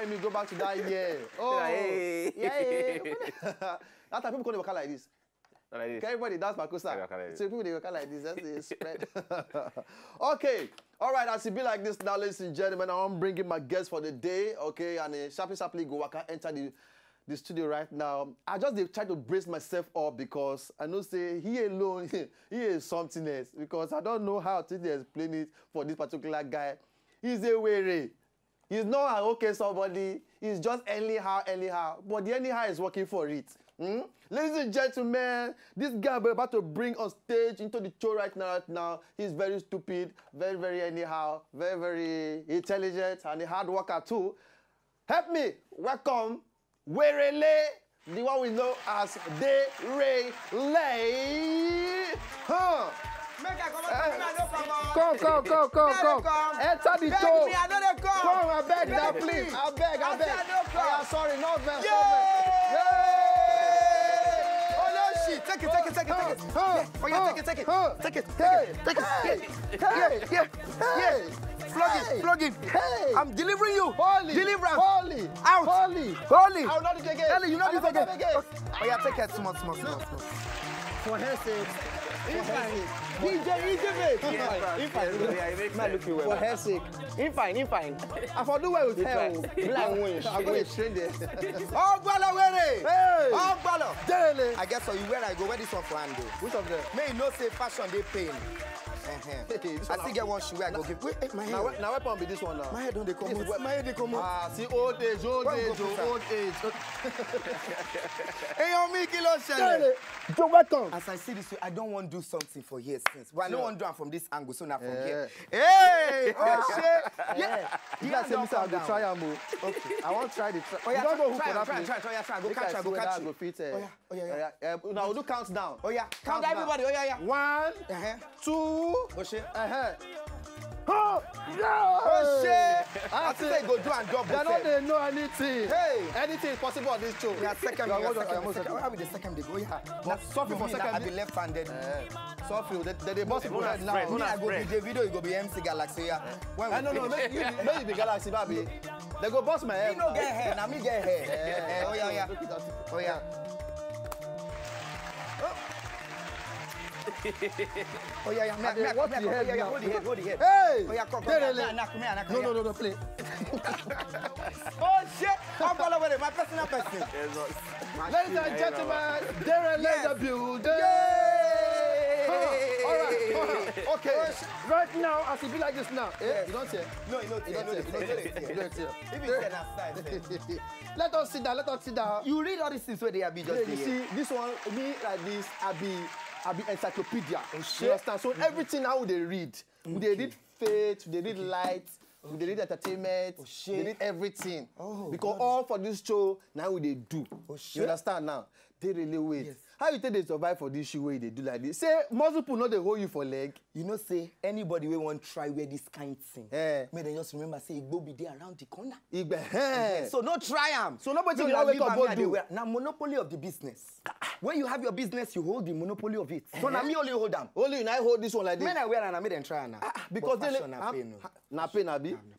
remind me, go back to that year. Oh, hey. Yeah. That time people call it like this. Like this. Everybody dance Makusa. So people they work like this. That's the spread. Okay. All right. As it be like this now, ladies and gentlemen, I'm bringing my guest for the day. Okay, and sharply go. I can enter the studio right now. I just try to brace myself up because I know say he alone he is something else because I don't know how to explain it for this particular guy. He's a weary. He's not an okay somebody. He's just anyhow. But the anyhow is working for it. Ladies and gentlemen, this guy we're about to bring on stage into the show right now. He's very stupid, very anyhow, very intelligent, and a hard worker too. Help me welcome Denrele, the one we know as Denrele. Come. Enter the show. Come, I beg now, please. I beg. Oh, sorry, no offense. Oh, no shit. Take it. Oh, yeah, take it. Hey. Plug in. Hey. I'm delivering you. Deliverance. Holy. Out. Holy. I will not do it again. Ellie, you not do it again. Oh, yeah, take it small. For her sake. DJ, for her sake. Fine. I for do well with her. I go straight there. Oh, Denrele. I guess so. Where I go, where this one for Ando? Which of them? May you know say fashion they pay. I still get one shoe I go give. Wait, my hair. Now weapon be this one now. My hair don't they come out. My hair they come out. Ah, see old age. Hey, on me, kilo shele. You're welcome. As I see this, I don't want to do something for years since. Well, I don't want to do it from this angle, so now from here. Hey, oh shit. Yeah. You guys say I'll go try and move. Okay. I want to try the try. Oh yeah, try. Go catch. Oh yeah. Now we'll do count down. Oh yeah. Count everybody. Oh yeah. 1, 2. Oh shit. Oh no! Oh shit! I say go do and double. They don't know anything. Hey, anything is possible on this show. Yeah, second. I'll be the second. They go yeah. Sorry for second. I be left-handed. Sorry, they boss people right now. I go be the video. You go be MC Galaxy. Yeah. No. Maybe be Galaxy, baby. They go boss my head. You no get hair. Now me get hair. Oh yeah. Oh yeah. Hold the head. Hey! Oh yeah, come. No, play. Oh shit! I'm following with it. My personal person. Ladies and gentlemen, Denrele Edun. All right. Okay. Right now, as it be like this now. You don't say. No, you don't say. Let us sit down. You read all these things where they are be just. You see, this one, me like this, I be encyclopedia. You understand? So everything now they read. They read faith, they read light, they read entertainment, they read everything. Because all for this show, now they do. You understand now? They really wait. Yes. How you think they survive for this show way they do like this? Say, muscle pull not they hold you for leg. You know, say, anybody will want to try wear this kind of thing. May they just remember, say, it go be there around the corner. So no try them. So nobody will wake up and do. Now, monopoly of the business. When you have your business, you hold the monopoly of it. So now me only hold them. Only you I hold this one like this. When I wear and I made them try now. Because they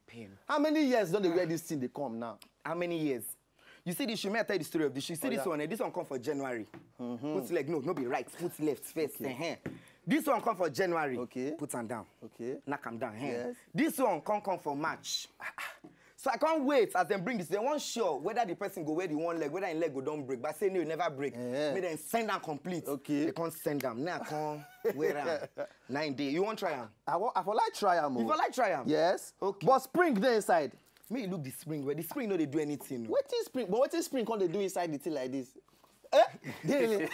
pain. How many years don't they wear this thing they come now? How many years? You see this, you may tell you the story of this. You see this one come for January. Put leg, no be right. Put left first. This one come for January. Okay. Put them down. Okay. Knock them down. Yes. This one come for March. So I can't wait as them bring this. They won't sure whether the person go wear the one leg, whether in leg go don't break. But say no, you never break. May then send them complete. Okay. They can't send them. Now come wear them. 9 days. You won't try them? I for like try them. You for like try them? Yes. Okay. But spring there inside. Me look the spring where the spring no they do anything. No. What is spring? But what is spring can't they do inside the thing like this? Really?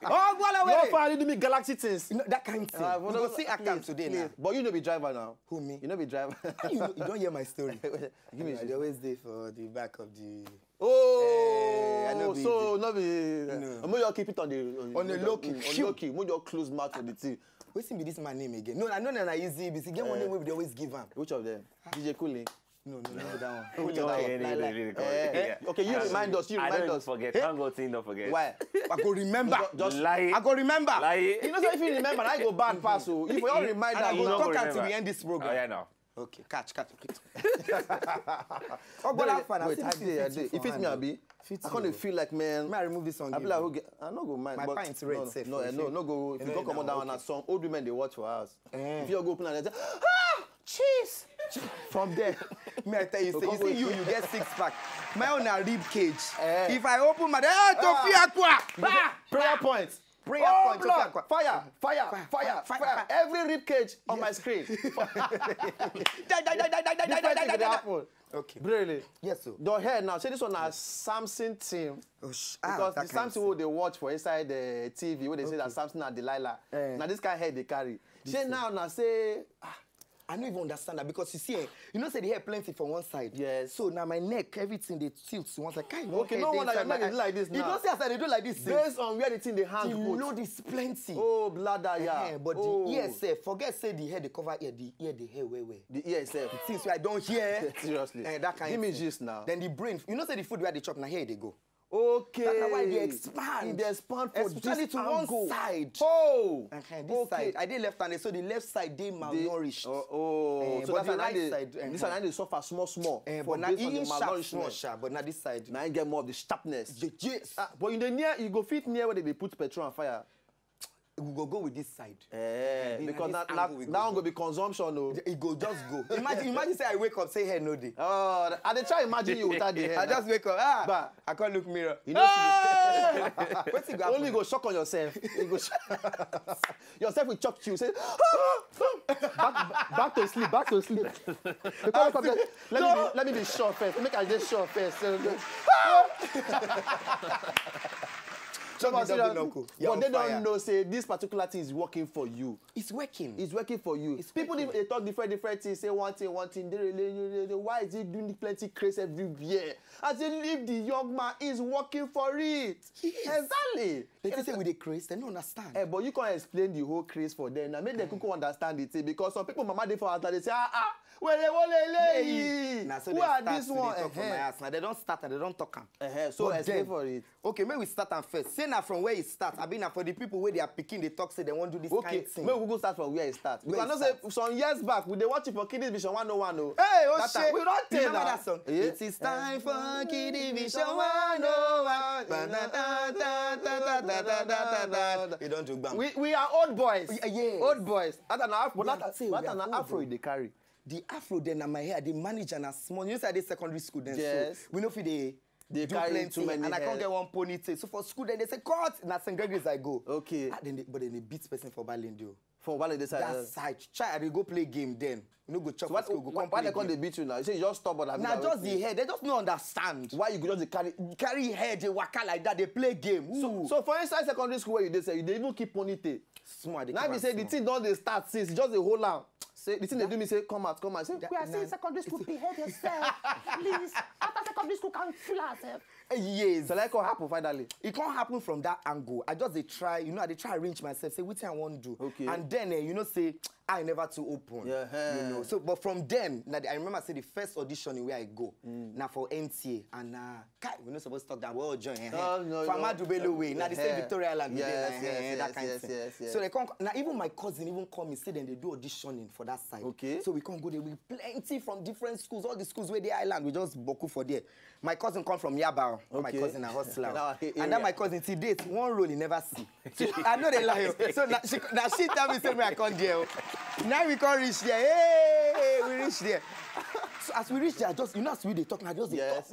Oh, well, you finally do me galaxy things. You know, that kind of thing. We go see Akam today now. But you know be driver now. Who me? You know be driver. you don't hear my story. Give me. I always there for the back of the. Oh, I know so no be. No. You keep it on the low key. On low key. You just close mouth for the thing. What's be this man name again? No, I know that easy. But get one name we always give him. Which of them? DJ Cooling. No, that one. Okay, you remind us. I don't forget. Can't go thing, don't forget. Why? I go remember. Just lie. I go remember. Lie. You know, so if you remember, I go bad pass. So if we all remind, I go talk until we end this program. Oh yeah, no. Okay, catch. Oh, but that's fine. Wait, I did. If it's me, Abi, I can't feel like, man. May I remove this song? I be like, I no go mind. My pint's red. No go. If you go come down and some old women they watch for us. If you go open and they say, cheese. From there, may I tell you, you see you get 6-pack. My own a rib cage. If I open my prayer points. Fire. Every rib cage on my screen. Okay. Really? Yes, sir. Your hair now. Say this one a Samson team. Because the Samson who they watch for inside the TV where they say that Samson and Delilah. Now this kind of hair they carry. Say now say. I don't even understand that because you see, you know, say the hair plenty from one side. Yes. So now my neck, everything they tilt to one side. Okay, no wonder your neck is like this now. You don't see as they do like this. Based on where the thing they hang. The load is plenty. Oh, bladder, yeah. But the ear self, forget say the hair they cover ear, the hair where. The ear self. The things where I don't hear. Seriously. That kind Give me gist now. Then the brain, you know, say the food where they chop now here they go. Okay. That's why they expand. They expand for especially this to angle. One side. Oh. This side. I did left-handed, so the left side they malnourished. So but that's the right side. This side they suffer small. But now even sharp, but now this side. Now you get more of the sharpness. Yes. But in the near, you go fit near where they put petrol and fire. We go with this side. Because that one go be consumption. No. It go just go. Imagine say I wake up, say hair no day. Oh, I dey try imagine you without the hair. I just wake up. But I can't look mirror. You know, only go shock on yourself. You go yourself will shock you. Say, back to sleep. Let me be sure first. Make I just sure first. But they don't know, say, this particular thing is working for you. It's working. It's working for you. People they talk different things, say one thing. Why is he doing plenty craze everywhere? As if the young man is working for it. Yes. Exactly. They say with the craze, they don't understand. But you can't explain the whole craze for them. Now make them understand it. Because some people, mama, they for us, they say, who are this one? Now they don't start and they don't talk. So explain for it. Okay, maybe we start and first. Say now from where it starts. I mean, for the people where they are picking, they talk, say they want to do this kind of thing. Maybe we go start from where it starts. Because I know say some years back, we they watch it for Kiddies Vision 101. Hey, shit. We don't tell that song. Yeah. It is time for Kiddies Vision 101. You don't do bam. We are old boys. Yeah. Old boys. That's an afro. What an afro they carry. The afro then on my hair, they manage and a small. You know, say they secondary school then. Yes. So we know if they do carry plenty, too many and I can't get one ponytail. So for school then they say cut. And at St. Gregory's I go. Okay. But then they beat person for Balendio. For Balendio side. That side. Try they go play game then. You know go chop for school. Go why they can't beat you now? You say you just stop. Now just the hair. They just don't understand. Why you go just carry hair? They waka like that. They play game. So for inside secondary school where you say you even keep ponytail. Small. Now they say the thing don't they start since just the whole out. Say the thing they do me say come out. Say we are still secondary school. Behave yourself, please. After secondary school, can't feel ourselves. Yes. So like what happen finally? It can't happen from that angle. I just try. You know, I try arrange myself. Say what I want to do. Okay. And then you know say I never too open. Yeah. You know. So but from then, I remember say the first audition where I go now for NTA and we're not supposed to talk that we all join. From Adubelo way. Now they say Victoria Island. That kind of thing. Yes. So they come now. Even my cousin even call me say then they do auditioning for that side. Okay. So we can't go there with plenty from different schools. All the schools where the island we just boku for there. My cousin come from Yaba. Okay. My cousin a hustler. And then my cousin till date one role he never see. I know they lie. So now she tell me say me I can't there. Now we can't reach there. Hey, we reach there. So as we reach there, just you know as we they talk now, just talk.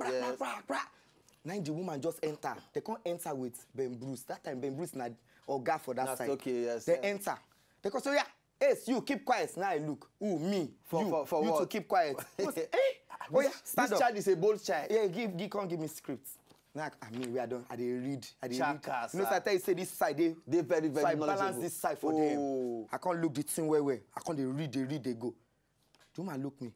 Now the woman just enter. They can't enter with Ben Bruce. That time Ben Bruce na Oga for that side. Okay, yes. They enter. They go so yeah. Yes, you keep quiet. Now I look. Ooh, me. For you what? To keep quiet. Say, oh yeah, stand this up. child is a bold child. Yeah, can't give me scripts. Now I mean we are done. I read. You know, so I tell you say this side they very so I balance this side for them. I can't look the thing where. I can't read, they go. The woman look me.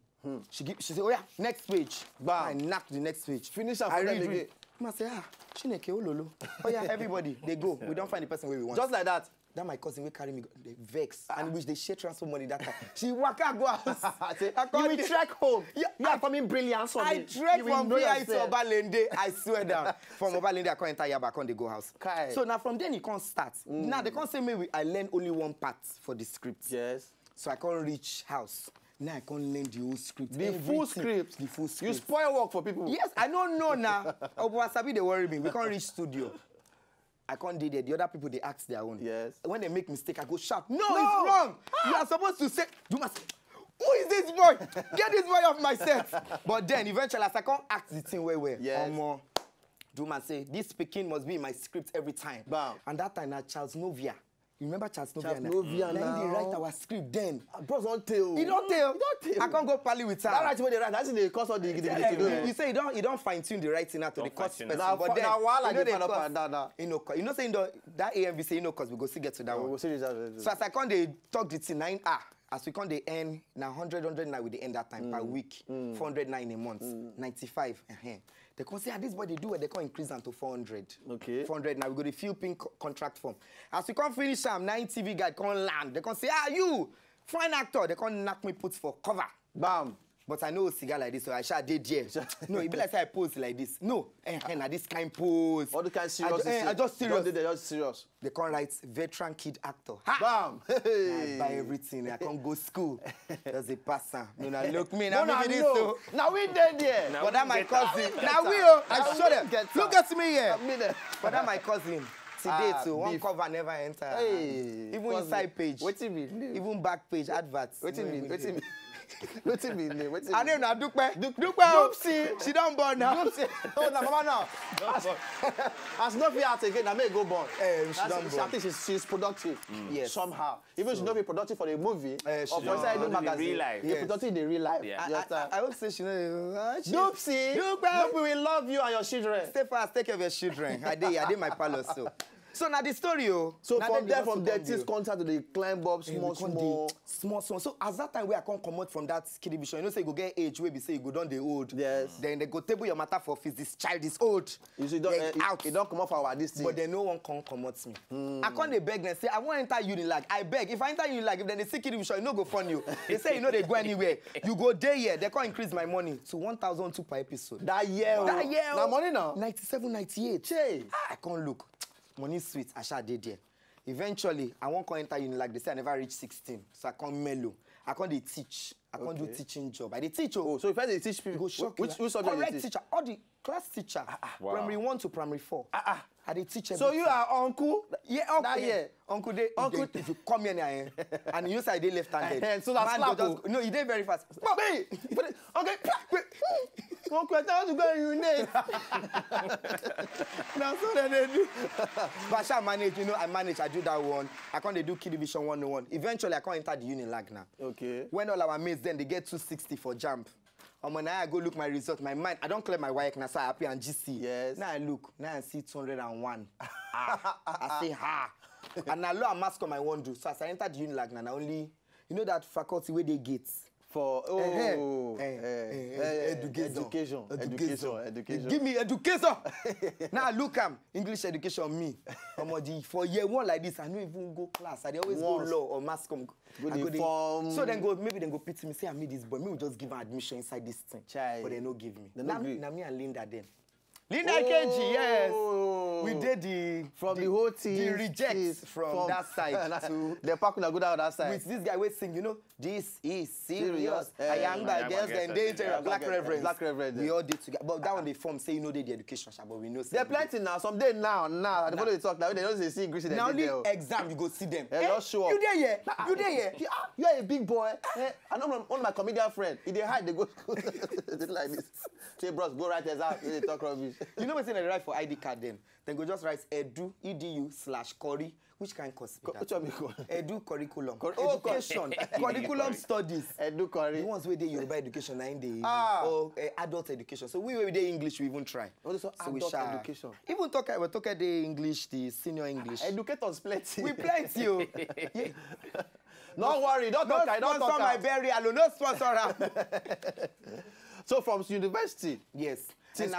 She say, oh yeah, next page. Bam. I knock the next page. Finish and read again. I say, Chineke ololo. Oh yeah, everybody, they go. We don't find the person where we want. Just like that. That my cousin will carry me, they vex, and which they share transfer money that time. She waka go house. You will trek home. You are coming brilliant. I trek from VI to Obalende. I swear down. From Obalende, I can't enter Yaba, I can't go house. So now from then you can't start. Now they can't say maybe I learn only one part for the script. Yes. So I can't reach house. Now I can't learn the whole script. The full script. The full script. You spoil work for people. Yes, I don't know now. Wasabi, they worry me. We can't reach studio. I can't do that. The other people, they ask their own. Yes. When they make mistake, I go shout. No, it's wrong. You are supposed to say, do my. Who is this boy? Get this boy off my set. But then eventually, as I can't act the thing where. Yes. Do man say, this speaking must be in my script every time. Bam. And that time, Charles Novia. You remember Charles Novia? Charles Novia now. They write our script then. Bros don't tell. He don't tell. I can't go pally with her. That right when they write, that's in the course of the You say you don't fine tune the writing out to the cost person. But then while you know say that AMV say cause we go see get to that one. So as I come they talk the thing 9 as we come they earn now 100 now with the end that time per week 409 a month 95 They can say, this boy they do it, they can increase them to 400. Okay. 400 now. We go the field pin contract form. As we can't finish 9 TV guy can land. They can say, you fine actor. They can knock me put for cover. Bam. But I know a cigar like this, so I shall did here. No, it be like I pose like this. No, this kind pose. All the kind of serious. I just serious. They just serious. They can't write veteran kid actor. Bam. I buy everything. I can't go school. There's a passer. No, look me. Now me this so. Now we dead there. But that my cousin. Now we I show them. Look at me here. But that my cousin. Today too, one cover never enter. Hey, even inside page. Wetin mean? Even back page adverts. Wetin mean? Wetin mean? Wetin mean? Wetin mean? Her name na Dupe. Dupe. She don't born now. Oh, na mama now. As no fit out again, na make go born. She don't born. I think she's productive. Yes. Somehow. Even she not be productive for the movie. Or for inside the magazine. She's productive in the real life. I would say she know. Doopsie. Dupe will love you and your children. Stay fast, take care of your children. I did my palace so. So now the story, So from there, this contact to the climb up small. So as that time where I can't come out from that kid division, you know, say you go get age where we say you go down the old. Yes. Then they go table your matter for office. This child is old. You see, it don't come off our this thing. But then no one can come out me. I can't beg them say I want to enter Unilag. I beg. If I enter Unilag, if then they see kid division, you know go fund you. They say you know they go anywhere. You go there here. They can't increase my money to 1,200 per episode. That year. Now money now. 97, 98. Che. I can't look. Money sweet, I shall did there. Eventually, I won't come enter Unilag. They say I never reached 16. So I can't mellow. I can't teach. I can't do teaching job. I teach. So if I teach people, which subject correct teacher? All the class teacher. Wow. Primary 1 to primary 4. I did teach everything. So you are uncle? Yeah, uncle. That year. Uncle, if you come here, and you say they left-handed. So that's slap. No, you did very fast. Okay. Uncle, I want to go in your name. Now so then they do. But I manage, I do that one. I can't do Kid Division 101. Eventually, I can't enter the Unilag now. Okay. When all our mates then they get 260 for jump. And when I go look my result, my mind, I don't clear my work now, so I happy and GC. Yes. Now I look, now I see 201. I say, And now I mask on my one do. So as I enter the Unilag now, only, that faculty where they get. For education. Give me education. Now look English education me. For year 1 like this, I don't even go class. I always go law or mass com. So then maybe go pity me say I meet this boy. Me will just give her admission inside this thing. But they no give me. Now me and Linda then. Linda KG, yes. We did the whole team. The rejects from that side. The park will go down that side. With this guy we sing, this is serious. A young girls and danger. Black Reverend. We all did together. But that one they form say they the education, but we know. They're plenty now. Someday now. I don't talk now. They don't see English. Now only exam you go see them. Not sure. You there here? You there here? You are a big boy. I know one of my comedian friend. If they hide, they go like this. Say, bros, go write exam. They talk rubbish. You know what's in the write for ID card then? Then go just write edu/Kori. Which kind of course? Which one we call? Edu curriculum. Education. Curriculum studies. Edu curry. The ones where they Yoruba education, 9 days. Or adult education. So we they English, we even try. So adult education. Even talk the English, the senior English. Educators plenty. We plenty. Yeah. Don't worry. Don't talk. I don't talk. My burial. No sponsor. So from university. Yes. And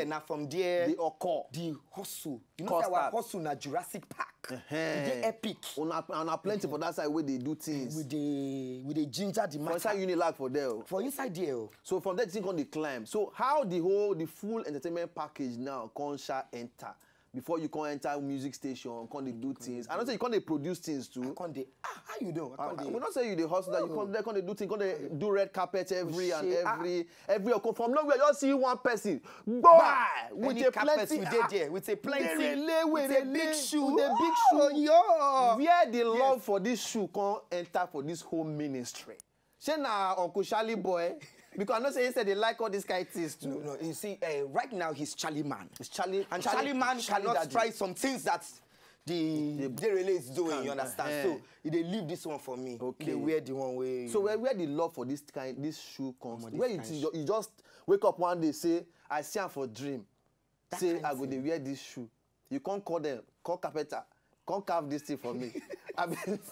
now from there, the hustle. You know our hustle na Jurassic Park. The epic. On plenty for that side where they do things. With the ginger the matter. For inside Unilag for there. For inside there. So from that thing on the climb. So how the full entertainment package now Consha enter before you can enter music station, can they do things? I don't say you can't produce things too. Can they? How you know? We not say you the hustle that you can't they do things. Can they do red carpet every from nowhere? You just see one person, boy, with a plenty, with a plenty, with a big shoe, yo. Where the love for this shoe can enter for this whole ministry? Say na Uncle Charlie boy. Because I know say he said they like all these kind of things too. No, you see, right now he's Charlie man. It's Charlie, and Charlie man cannot try some things that the Denrele is doing. You understand? So they leave this one for me. Okay. They wear the one way. So where the love for this shoe comes? Where you just wake up one day say I see am for dream. That say I go dey wear this shoe. You can't call them, call carpenter, can't carve this thing for me. I mean, if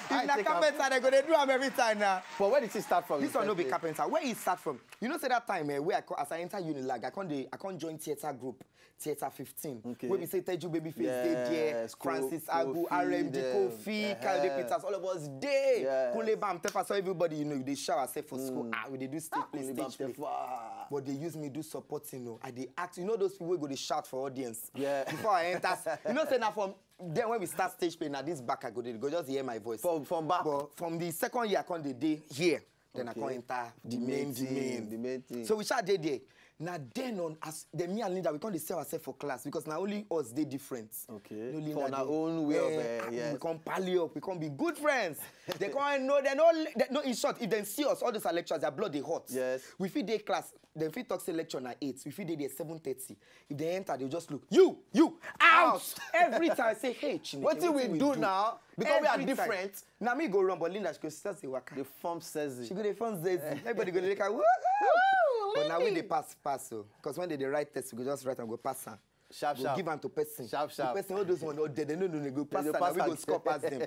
na carpenter, they go dey do am every time now. But where did he start from? This one no be carpenter. Where he start from? You know, say that time where as I enter Unilag, I can't join theater group, Theater 15. Okay. Where we say Teju Babyface, there, Francis Agu, RMD, Kofi, Kyle Peters, all of us there. Kule Bam Tefa, so everybody, you know, they shower say for school. We do stage play. But they use me do supporting, you know. I they act, you know, those people go they shout for audience. Yeah. Before I enter, you know, say now from then when we start stage play, now this back I go just hear my voice. From back. But from the second year I come the day here, then I can't enter the main thing. So we start there. Now then on as the me and Linda we can't sell ourselves for class because now only us they different. Okay. No, Linda, for our own way of we can't pally up, we can't be good friends. They can't know no in short, if they see us, all those lectures, their blood they hot. Yes. We feed day class, then feed talk say lecture at 8. We feed day at 7:30. If they enter, they just look, you out! Every time I say, hey, Chineke, what do we do now? Because we are different. Now me go run, but Linda she go start say waka. The form says it. She go the form says it. Everybody go like woo. But now when they pass so because when they write test, we go just write and go pass her. Sharp. Give them to person. Sharp. The person all those one no dead. No, go pass her. We go score past them.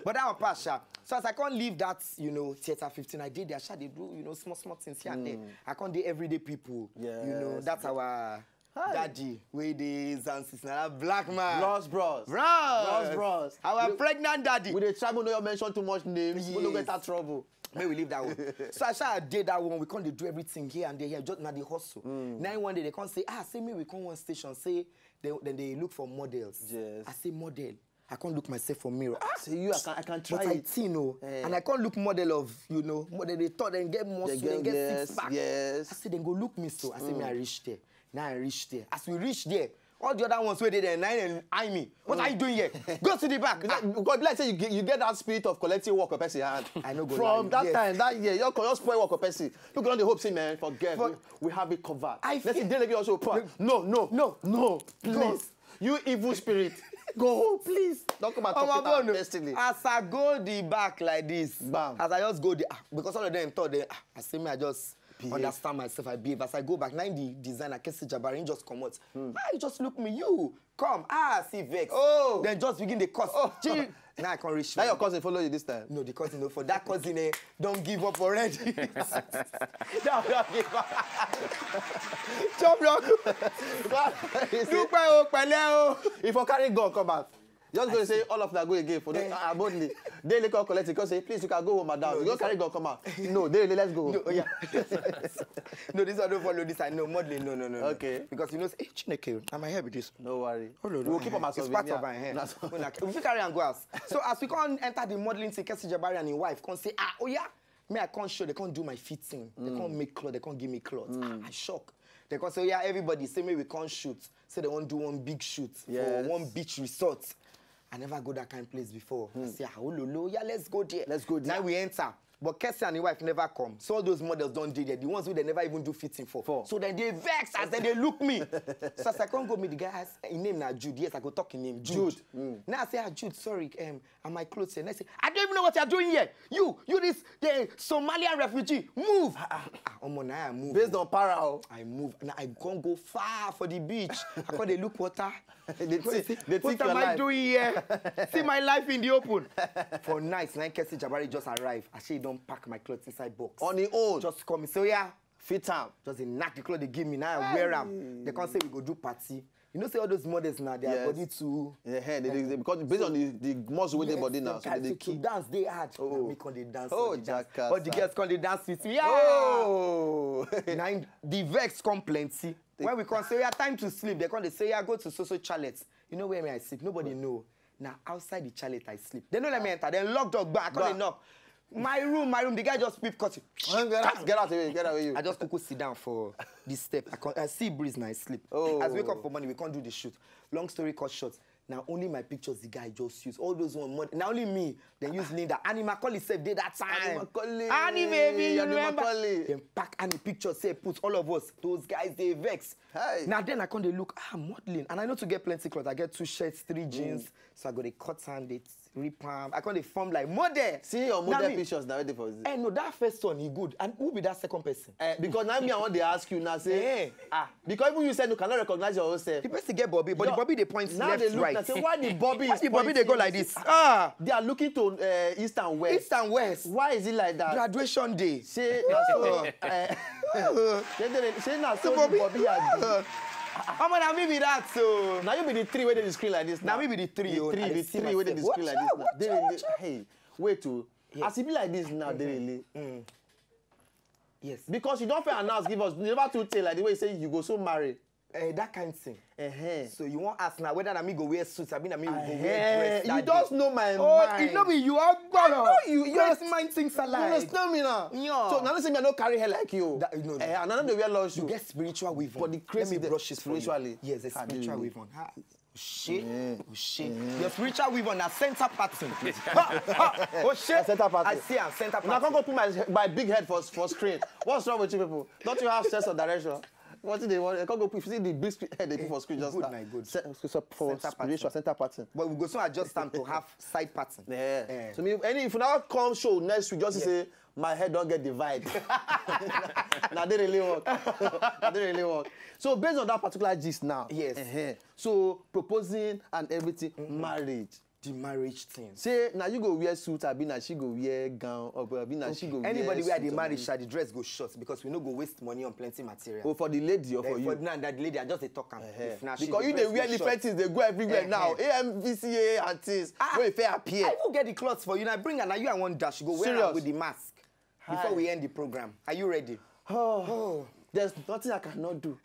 But that one pass sharp. So as I can't leave that, you know, Theater 15, I did there. They do, you know, small things here and there. I can't do everyday people. Yes. You know, that's our daddy. Where they Zansis now black man. Bros. Our pregnant daddy. With the trouble, no you mention too much names. We don't get that trouble. Maybe we leave that one. So I did that one. We can't do everything here and there. Here, just now the hustle. Now one day they can't say, say me we come one station. Say then they look for models. Yes. I say model. I can't look myself for mirror. Say you, I can try but it. I see no, and I can't look model of model. They thought they get muscle, they get six pack. Yes. I say then go look me so. I say me I reach there. Now I reach there. As we reach there. All the other ones where they there, and eye me. What are you doing here? Go to the back. God, like say you get that spirit of collecting work of person hand. I know. From that time, that year, you spoil work of person. Look on the hope, say man, forget. We have it covered. Let's see, Denrele also put. No, please. You evil spirit. Go home, please. Don't come and talk about destiny. As I go the back like this, bam. As I just go there, because all of them thought they, I say me, I just understand myself, I behave. As I go back, now the designer, Kesi Jabarin just come out. You just look me, you come, see vex. Oh. Then just begin the course. Now I can't reach. Now your cousin follow you this time? No, the cousin, no, for that cousin, don't give up already. Don't give up. Chop rock. If you carry gun, come back. Just going to say all of that go again for boldly. They come collect it. Because say, please, you can go home, madam. You go carry gun, come out. No, let's go. No, yeah. No, this one don't follow this. I know modeling. No. Okay. Because you know, hey, Chineke, am I here with this? No worry. Oh, no. We'll keep on my souvenir. It's part of my hair. We carry and go out. So as we can't enter the modeling, say Kesi Jabari and his wife can't say, me I can't show. They can't do my fitting. They can't make clothes. They can't give me clothes. I shock. They can't say, everybody say me we can't shoot. Say they won't do one big shoot for one beach resort. I never go that kind of place before. I say, let's go there. Now we enter. But Kesi and his wife never come. So all those models don't do that. The ones who they never even do fitting for. So then they vex as then they look me. So as I can't go meet the guy, his name now Jude. Yes, I go talk in name Jude. Now I say, Jude, sorry, and my clothes here. And I say, I don't even know what you're doing here. You this the Somalian refugee. Move. Now I move. Based on para. I move. Now I can't go far for the beach. I can't look water. What am I doing here? See my life in the open. For nights, now Kesi Jabari just arrived. I say, don't pack my clothes inside box. On the own. Just come. So fit am. Just knock the clothes they give me. Now I wear them. They can't say we go do party. You know, say all those models now, their body too. Yeah, because based on the muscle with their body now, so they to dance, they hard. Oh, me can they dance. Oh, Jackass. All the girls can they dance with me. Yeah. Oh. Now, the vex come plenty. When we can say, yeah, time to sleep, they come, they say, yeah, go to social chalets. You know where I sleep? Nobody know. Now, outside the chalet, I sleep. They don't let me enter. Then lock dog back. I can't knock. My room. The guy just peep cut. Get out of here. I just go sit down for this step. I see breeze now, I sleep. Oh. As we wake up for morning, we can't do the shoot. Long story cut short. Now only my pictures the guy just use. All those one money. Now only me. Then use Linda. Annie Macaulay said did that time. Annie baby, you remember? Then pack Annie pictures, say put all of us. Those guys they vex. Hey. Now then I come they look, modeling. And I know to get plenty clothes. I get 2 shirts, 3 jeans. So I got a cut hand, they rip arm. I can't form like model. See your model pictures now ready for this. No, that first one he good. And who be that second person? Because now me I want to ask you now say because even you said you cannot recognize your own self. The person get Bobby, but the Bobby they point now left, they look right. and say why the Bobby is Bobby they go like this? They are looking to east and west. East and west. Why is it like that? Graduation day. Say now so Bobby are I'm gonna be that so. Now you be the 3 where they the screen like this. Now me be the 3. The 3 where they the screen like this. Now. Hey, wait to. As it be like this now, they really. Yes. Because you don't feel announce, give us never to tell like the way you say you go so marry. That kind of thing. So you won't ask now whether me go wear suits, I mean me go wear dress. You don't know my mind. Oh, it no be you are gone. No, you just mind things alike. You understand me now? Yeah. So now listen, I don't carry hair like you. No. And none of the wear long shoes. You get spiritual weave on. But the crazy let me brush it spiritually. Yes, a spiritual weave on. Shit. Your spiritual weave on a center pattern. Oh shit. Center pattern. I see a center pattern. Now I can't go put my big head for screen. What's wrong with you people? Don't you have sense of direction? What do they want? I can't go put. See the big head they put for screen just good, now. Good. For spiritual center pattern. But we go so adjust time to have side pattern. Yeah. So if you now come show next week, just say my head don't get divided. Now they really work. So based on that particular gist now. Yes. So proposing and everything, marriage. The marriage thing. Say now you go wear suit, I na she go wear gown, or na she go wear. Anybody wear the marriage, the dress go short because we no go waste money on plenty material. Oh, for the lady or for you? For that lady, I just talk am. Because you they wear different things, they go everywhere now. AMVCA and things. Where fair appear. I will get the clothes for you. Now bring her. Now you and one dash. You go wear her with the mask before we end the program. Are you ready? Oh. There's nothing I cannot do.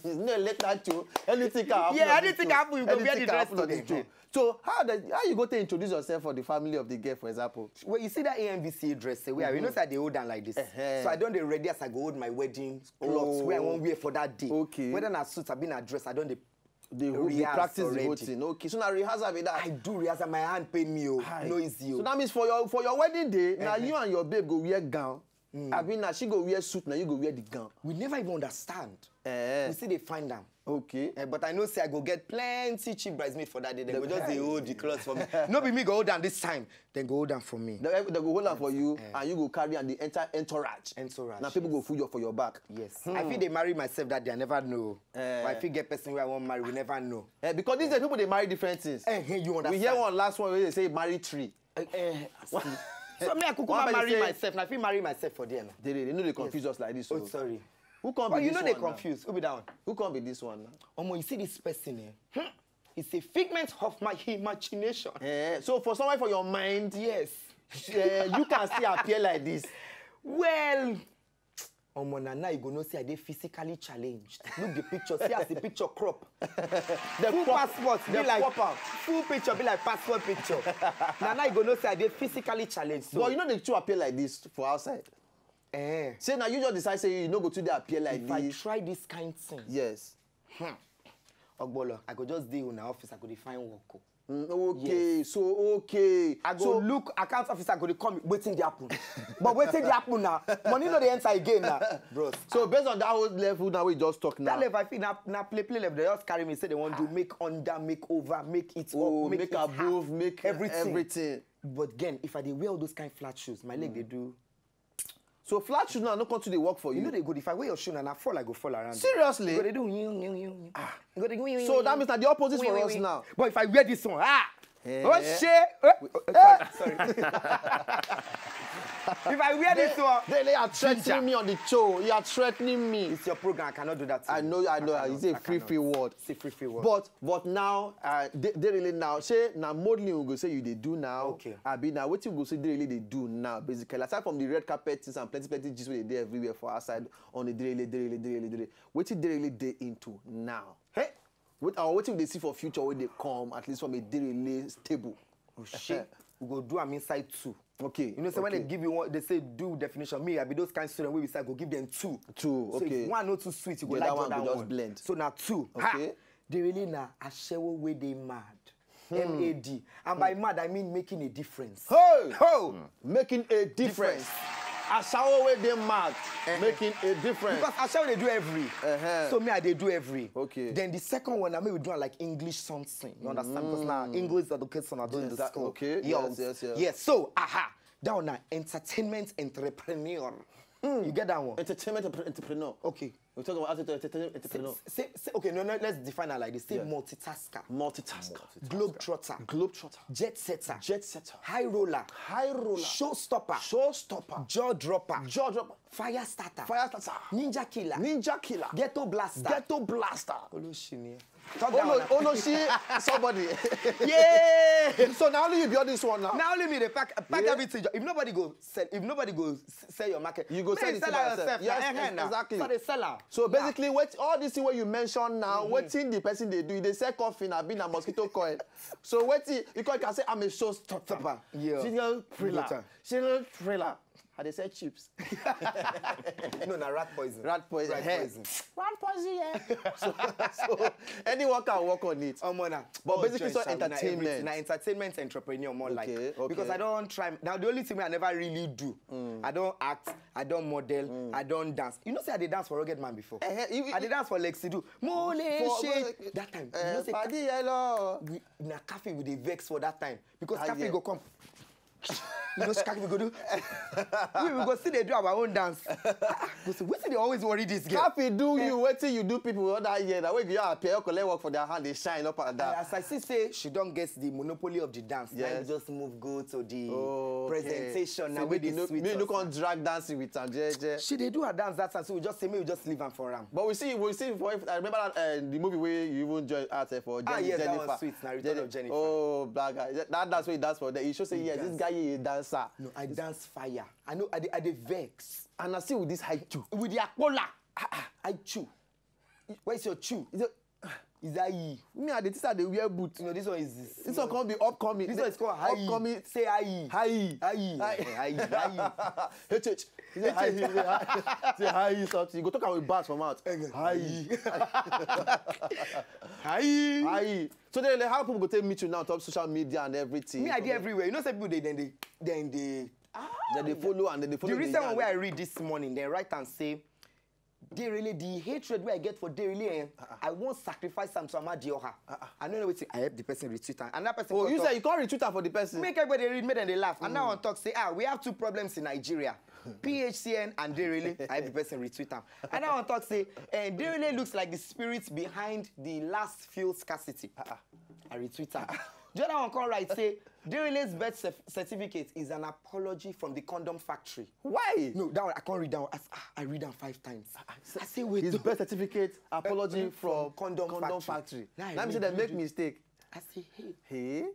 No, let that you. Anything can happen. Yeah, anything can happen. You go wear the dress today. So how you go to introduce yourself for the family of the girl, for example? Well, you see that AMVCA dress, where you know that they hold down like this. So I don't dey ready as I go hold my wedding clothes where I won't wear for that day. Okay. Whether na suit, I been a dress, I don't they practice the whole thing. Okay. So now rehearsal with that. I do rehearsal. My hand pain me. No easy. So that means for your wedding day, now you and your babe go wear gown. I mean, now she go wear suit, now you go wear the gown. We never even understand. We see they find them. Okay. But I know say I go get plenty cheap bridesmaids for that day. Then go just they hold the clothes for me. No be me go hold down this time. Then go hold down for me. They go hold down for you, and you go carry and the entire entourage. Now people go fool you for your back. Yes. I feel they marry myself that day. I never know. But I feel get person where I want marry. We never know. Because these days people they marry different things. You understand? We hear one last one where they say marry 3. So me I could marry myself. Now I feel marry myself for them. They know they confuse us like this. Oh, sorry. Who can't be this one? You know they confuse. Who be that one? Who can't be this one now? You see this person It's a figment of my imagination. So for someone for your mind, yes. You can still appear like this. Well, now you go know say I dey physically challenged. Look the picture, see as the picture crop. The full passport be like full picture be like passport picture. now you go know say I dey physically challenged. So. But you know they two appear like this for outside. Say now you just decide say you no go to dey appear like this. If I try this kind thing. Yes. Ogbolo, I go just dey in office, I go define work. Okay, yes. So okay. I go look account officer go dey come wetin dey happen. But wetin dey happen now? Money no dey enter again now, bros. So based on that whole level now we just talk now. That level I feel na play level. They just carry me say they want to make under, make over, make it up, make above, make everything. But again, if I dey wear all those kind of flat shoes, my leg they do. So flat shoes now no come to the work for you. You know they good. If I wear your shoe and I fall, I go fall around. Seriously? They do. So that means that the opposite for us now. But if I wear this one, Oh shit! Sorry. If I wear this one, they are threatening me on the show. You are threatening me. It's your program. I cannot do that. I know. It's a free word. It's a free word. But now, they really now say now modeling we go say you they do now. Okay. I be now what you go say they really they do now basically. Aside from the red carpet things and plenty gist they do everywhere for outside on the daily. What you really they into now? Hey, what you they see for future when they come at least from a daily stable. Oh shit. We go do them inside too. Okay. You know, so when they give you one, they say do definition. Me, I be those kind of students where we say go give them two. Two. Okay. So if one not too sweet, you go yeah, like that one. Just blend. So now two. Okay. They really now a show where they mad. MAD. And by mad I mean making a difference. Hey! Ho! Making a difference. A shower where they mad, making a difference. Because I shower they do every. So me I they do every. Okay. Then the second one I may we do like English something. You understand? Because now English education are doing the school. Okay. Yes. Yes. So that one now entertainment entrepreneur. You get that one? Entertainment entrepreneur. Okay. We're talking about entertainment entrepreneur. Okay, no, let's define it like this. Say multitasker. Globetrotter. Jet setter. High roller. Showstopper. Jaw dropper. Fire starter. Ninja killer. Ghetto blaster. Oloshini. Somebody. Yeah. So now only you build this one now. Now only me they pack everything. If nobody go sell your market, you go sell it yourself. Yes, exactly. So they sell out. So basically, what all this thing what you mentioned now, what thing the person they do, they sell coffee and been a mosquito coil. So what you can say I'm a showstopper. Yeah. Serial thriller. How they say chips? No, rat poison. Rat poison, yeah. So anyone can work on it. But basically, so entertainment. Now entertainment entrepreneur more like. Okay. Because I don't try. Now the only thing I never really do. I don't act. I don't model. I don't dance. You know, say I did dance for Rugged Man before. I did dance for Lexidu. That time. You know, say in a cafe with the vex for that time because cafe go come. You know, we go do. We will go see they do our own dance. What they always worry this girl? Cafe do you, wait till you do people all that year. That way you appear, collect work for their hand, they shine up and down. As I say, she don't get the monopoly of the dance. Yes. Now just move go to the presentation. So now with the sweet. You can't drag dancing with her. She they do her dance that time, so we just say we just leave her for them. But we see for I remember that the movie where you even join art for Jennifer. Yes, that was sweet. Now Return of Jennifer. Oh, black guy. That's what he dance for. You should say yes, this guy is a dancer. No, I dance fire. I know I dey vex. And I see with this high chew. With the akpola. I chew. Where's your chew? Is that ye? Me and the teacher they wear boots. No, this one is this one can't be upcoming. This one is called high. Upcoming. Say high. High. Say high something. You go talk with bars from out. High. So then how people go take meet you now top social media and everything? Me I did everywhere. You know some people they follow and then they follow. The recent one where I read this morning, they write and say Denrele, the hatred where I get for Denrele, I won't sacrifice some to Amadioha. I don't know what I help the person retweet and that person. Oh, you say you can't retweet her for the person. Make everybody read, make them they laugh. And now on talk say, we have two problems in Nigeria. PHCN and Denrele, I have the person retweet them. And now on talk say, Denrele looks like the spirit behind the last fuel scarcity. I retweet her. The other one come right say, Denrele's birth certificate is an apology from the condom factory. Why? No, that one I can't read that one. I read them 5 times. I say, wait. His birth certificate, apology from condom factory. Let me say they make mistake. I say, hey. I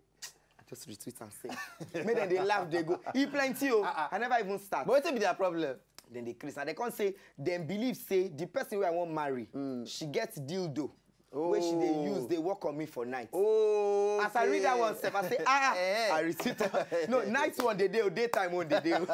just retweet and say. Make them they laugh, they go. He plenty, I never even start. But what be their problem? Then they crazy. And they can't say, them believe say, the person who I won't marry, she gets dildo. Where she they use, they work on me for night. Oh, as I read that one step, I say, I retweet that. No, night one they do, daytime one they do.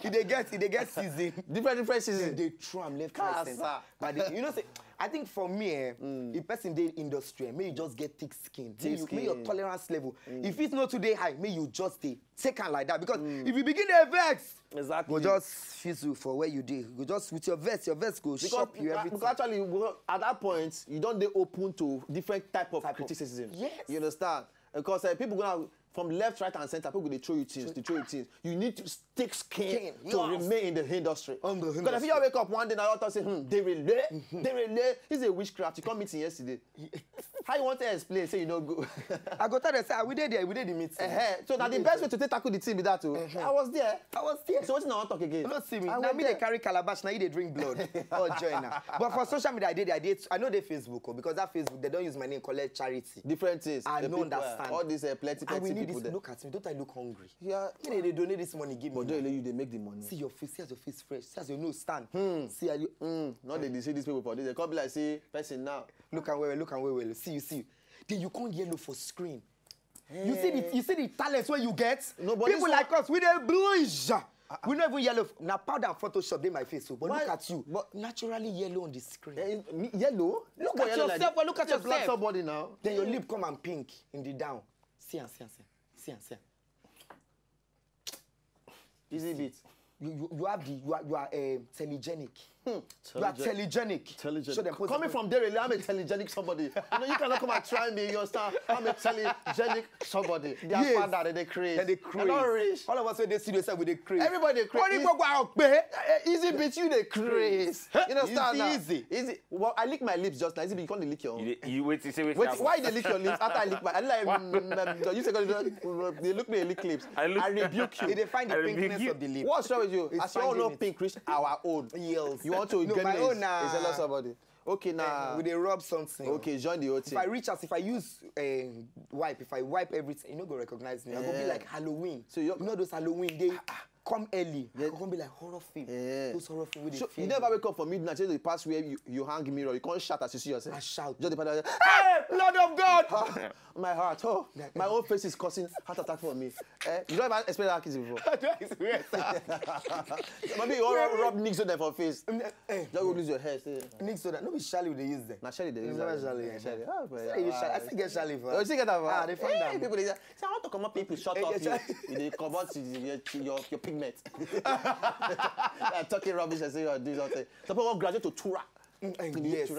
They get season. Different season. They throw them left, right, center. But they, you know, say, I think for me, if person dey industry, may you just get thick skin. May your tolerance level. If it's not today high, may you just take on like that. Because if you begin to vex, go just feel for where you did. Go just with your vest go shop you everything. Because actually, at that point, you don't dey open to different type of criticism. Yes. You understand? Because people gonna from left, right, and center, people they throw you things. You need to stick skin to remain in the industry. Because if you wake up one day and I say, Denrele, it's a witchcraft. You come meeting yesterday. How you want to explain? Say you no go. I go tell them, say, we did there, we did the meeting. So now the best way to tackle the team is that too. I was there. So what's now talk again? You don't see me. Now me they carry calabash, now you they drink blood. Oh, join now. But for social media, I did. I know they Facebook, because that Facebook, they don't use my name, collect charity. Different things. I don't understand. All these plenty people there. Look at me. Don't I look hungry? Yeah. They donate this money, give me. But don't let you, they make the money. See your face, see as your face fresh, see as your nose stand. See how you. Not they see these people for this. They come be like, say, person now. Look and well. See you. Then you can't yellow for screen. You see the talents where you get. People like us, we dey bluish. We not even yellow. Now powder and Photoshop they my face. But look at you. But naturally yellow on the screen. Yellow? Look at yourself. Look at yourself. Black somebody now. Then your lip come and pink in the down. See. Easy beat. You are telegenic. You are telegenic. Show them coming from Denrele, I'm a telegenic somebody. You cannot come and try me, you understand? I'm a telegenic somebody. Their father, they craze. They craze. All of us when they see themselves with the craze. Everybody they craze. Easy beat, you they craze. You understand now? Easy. Well, I lick my lips just now. Easy beat, you can't lick your own. You wait to say why they lick your lips after I lick my? You say they look me lick lips. I rebuke you. They find the pinkness of the lip. What's wrong with you? As you all know, pink reach our own. Yes. You want to get my own somebody. Okay, now. We they rub something. Okay, join the whole thing. If I use wipe, if I wipe everything, you not go recognize me. I go be like Halloween. So you know those Halloween, they come early. I go be like horror film. Those horror film with you never wake up for midnight, you pass where you hang mirror. You can't shout as you see yourself. I shout. Just the hey, blood of God! My heart, my own face is causing heart attack for me. You don't ever explain that kiss before. I don't experience that. Maybe you all rub Nick Soda for face. Just go lose your hair. Nick Soda, no be Shally they use them. Not Shally they use them. I still get Shally for. You still get that? They find them. People they say, I want to come up people shut up you. They come out your pigment. I'm talking rubbish and say you're doing something. Some people graduate to Tura. Yes.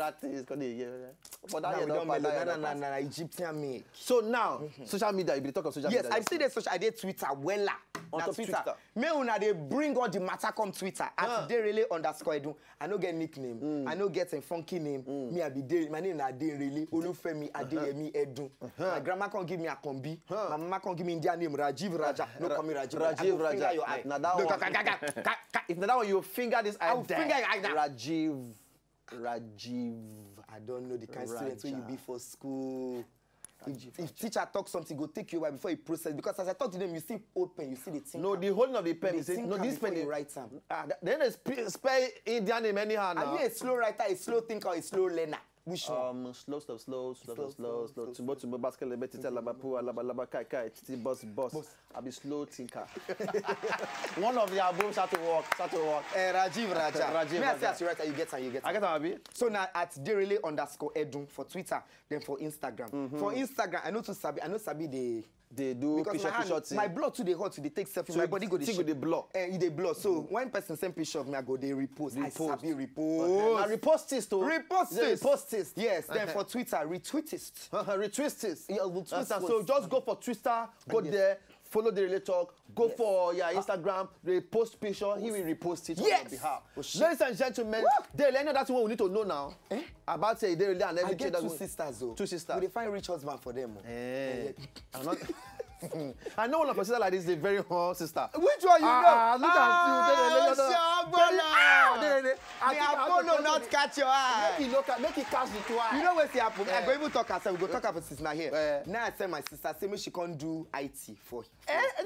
Egyptian make. So now, social media, you be talk of social media. Yes, I see the social. I did Twitter. Wella on Twitter. Me una they bring all the matter come Twitter. At Denrele _Edun. I no get nickname. I no get a funky name. Me I be Denrele. My name na Denrele. Olufemi Adeyemi Edun. My grandma can't give me a combi. My mama can't give me Indian name Rajiv Raja. No call me Rajiv. Rajiv Raja. Now that one. If that one you finger this eye. I will finger your eye. Rajiv. I don't know the kind of student where you be for school. If teacher talk something, go take you away before you process. Because as I talk to them, you see open, you see the thing. No, the holding of the pen is no this pen is right time. Then they spell Indian name anyhow now. Are you a slow writer, a slow thinker, or a slow learner? Which one? Slow. Tumbo basket lebe tita laba kai titi boss. I be slow thinker. One of the above start to work. Rajiv Raja. May I say as you write, you get. I get Abi. So now at Denrele _Edun for Twitter, then for Instagram. For Instagram, I know Sabi they do picture thing. My blood too they hot, they take selfie. So my body go the blood. They blood. So when person send picture of me, I go they repost. I sabi repost. Now repost this too. Repost this. Yes. Then for Twitter, retweetist. Retweetist. Yeah, retweetist. So just go for Twitter, go there, follow the Denrele Talk, go for Instagram, they post picture, he will repost it on your behalf. Ladies and gentlemen, Denrele, I know that's what we need to know now. About Denrele and everything. I get two sisters though. Two sisters. Will they find rich husband for them? I'm not. I know one of my sisters like this is a very hot sister. Which one you know? Look at you. Apollo not catch your eye. Make it catch the two eye. You know what's happening? I go even talk herself. We go talk about sister here. Now I tell my sister, say me she can't do IT for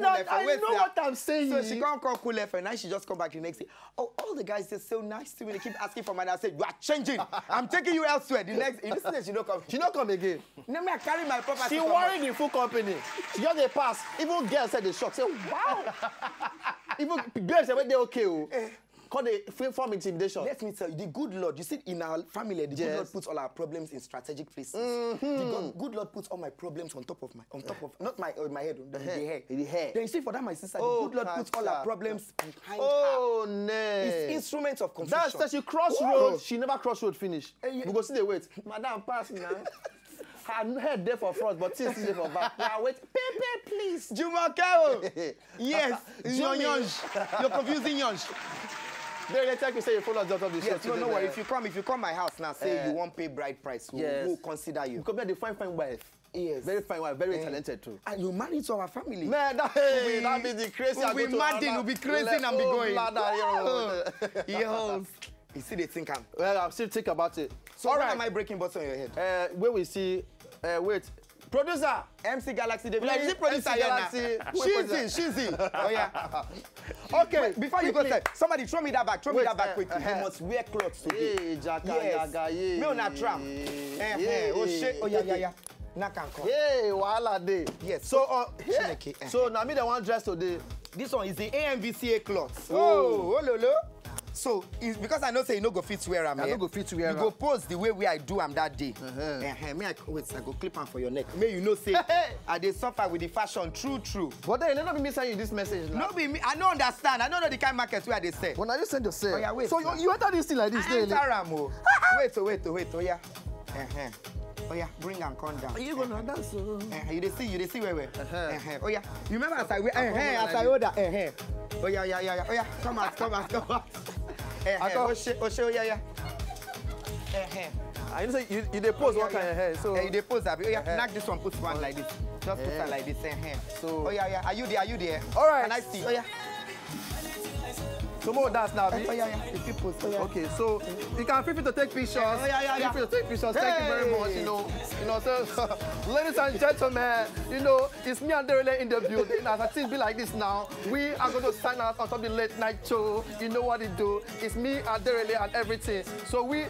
no, I know what I'm saying. So she can't call cool left and now she just come back the next day. Oh, all the guys say so nice to me. They keep asking for money. I said, you are changing. I'm taking you elsewhere. The next, in this day, she don't come. She don't come again. Now me I carry my property. She worried the full company. She just a pass. Even girls said they shocked. Say, wow. Even girls said, they okay. Call the form intimidation. Let me tell you, the good Lord, you see, in our family, the good Lord puts all our problems in strategic places. The good Lord puts all my problems on top of not my head, the hair. The hair. Then you see, for that, my sister, the good Lord puts all our problems behind her. Oh, no. It's instruments of confusion. That's that she cross road. She never cross road finish. We go see the wait. Madam, pass now. Her head there for front, but still there for back. Now wait, Pepe, please. Jumakao. Yes, it's your You're confusing Yonj. Denrele, thank you. Say you follow us on the show. Yes, no worry. If you come my house now, say you won't pay bride price, we'll consider you. Because you're the fine wife. Yes. Very fine wife, very talented too. And you married to our family. Man, that be the crazy. We'll be mad, we'll be crazy and be going. Yo. You see, they think I'm. Well, I'll still think about it. So, why am I breaking butts on your head? Where we see, wait. Producer! MC Galaxy, the MC producer Galaxy. She's in. Oh, yeah. Okay. Wait, before you go, somebody throw me that back. Throw me that back quickly. You must wear clothes today. Hey, Jaka, yes. Yaga, yeah. Me on a tram. Oh, shit. Oh, yeah. Now can come. Hey, wala day. Yes. So now me the one dress today. This one is the AMVCA cloth. Oh, lolo. So, it's because I know say you no go fit wear am. I no go fit wear am. You go pose the way I do am that day. Wait, I go clip am for your neck. May you know say I dey suffer with the fashion, true. But then, not be me sending you this message. No be me. I don't understand. I don't know the kind of market where they sell. Well, now you send yourself. Oh, yeah, wait. So you enter this thing like this. I enter am. Wait. Oh yeah. Oh yeah, bring and come down. You gonna dance? You see where? Oh yeah. You remember as I order? Oh yeah. Come out. Oh yeah. I say you dey pose one kind of hair. So you dey pose that. Oh yeah, knock this one, put one like this. Just put one like this. So oh yeah. Are you there? All right. Can I see? Oh yeah. So more dance now, Oh yeah. If you pose, oh yeah. Okay, so you can feel free to take pictures. Oh yeah. Feel free to take pictures. Thank you very much. You know. So, ladies and gentlemen, it's me and Denrele in the building. As I things be like this now, we are going to sign out on top of the late night show. You know what it do? It's me and Denrele and everything. So we